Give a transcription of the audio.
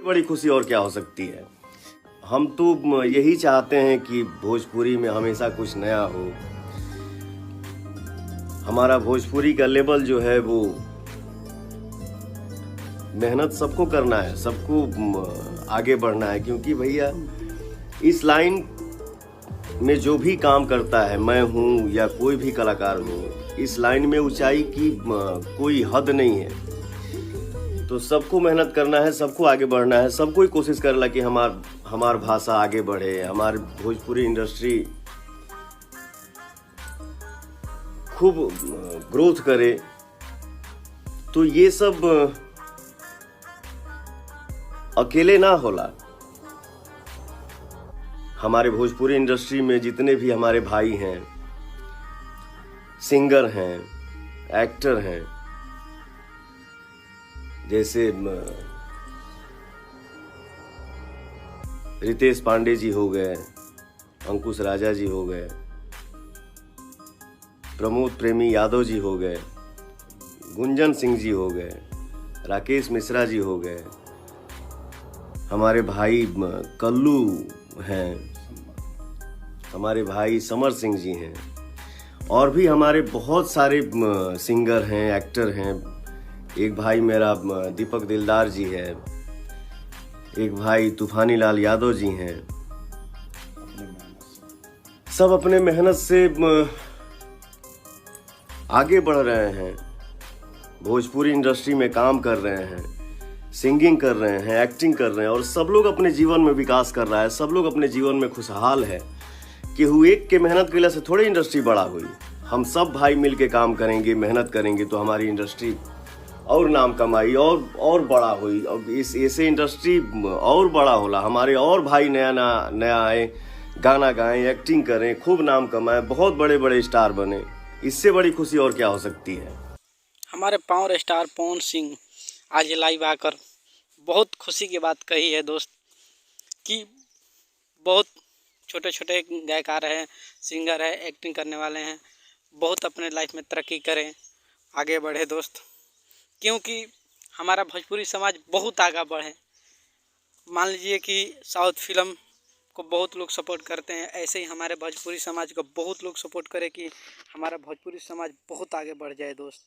बड़ी खुशी और क्या हो सकती है। हम तो यही चाहते हैं कि भोजपुरी में हमेशा कुछ नया हो। हमारा भोजपुरी का लेवल जो है वो मेहनत सबको करना है, सबको आगे बढ़ना है, क्योंकि भैया इस लाइन में जो भी काम करता है, मैं हूँ या कोई भी कलाकार हो, इस लाइन में ऊंचाई की कोई हद नहीं है। तो सबको मेहनत करना है, सबको आगे बढ़ना है, सबको ही कोशिश करला कि हमार भाषा आगे बढ़े, हमारी भोजपुरी इंडस्ट्री खूब ग्रोथ करे। तो ये सब अकेले ना होला। हमारे भोजपुरी इंडस्ट्री में जितने भी हमारे भाई हैं, सिंगर हैं, एक्टर हैं, जैसे रितेश पांडे जी हो गए, अंकुश राजा जी हो गए, प्रमोद प्रेमी यादव जी हो गए, गुंजन सिंह जी हो गए, राकेश मिश्रा जी हो गए, हमारे भाई कल्लू हैं, हमारे भाई समर सिंह जी हैं, और भी हमारे बहुत सारे सिंगर हैं, एक्टर हैं। एक भाई मेरा दीपक दिलदार जी है, एक भाई तूफानी लाल यादव जी हैं। सब अपने मेहनत से आगे बढ़ रहे हैं, भोजपुरी इंडस्ट्री में काम कर रहे हैं, सिंगिंग कर रहे हैं, एक्टिंग कर रहे हैं, और सब लोग अपने जीवन में विकास कर रहा है, सब लोग अपने जीवन में खुशहाल है। केहू एक के मेहनत के वजह से थोड़ी इंडस्ट्री बड़ा हुई। हम सब भाई मिल के काम करेंगे, मेहनत करेंगे तो हमारी इंडस्ट्री और नाम कमाई और बड़ा हुई। अब इस ऐसे इंडस्ट्री और बड़ा होला, हमारे और भाई नया आए, गाना गाएं, एक्टिंग करें, खूब नाम कमाएं, बहुत बड़े बड़े स्टार बने। इससे बड़ी खुशी और क्या हो सकती है। हमारे पावर स्टार पवन सिंह आज लाइव आकर बहुत खुशी की बात कही है दोस्त, कि बहुत छोटे छोटे गायकार हैं, सिंगर है, एक्टिंग करने वाले हैं, बहुत अपने लाइफ में तरक्की करें, आगे बढ़े दोस्त, क्योंकि हमारा भोजपुरी समाज बहुत आगे बढ़े। मान लीजिए कि साउथ फिल्म को बहुत लोग सपोर्ट करते हैं, ऐसे ही हमारे भोजपुरी समाज को बहुत लोग सपोर्ट करें कि हमारा भोजपुरी समाज बहुत आगे बढ़ जाए दोस्त।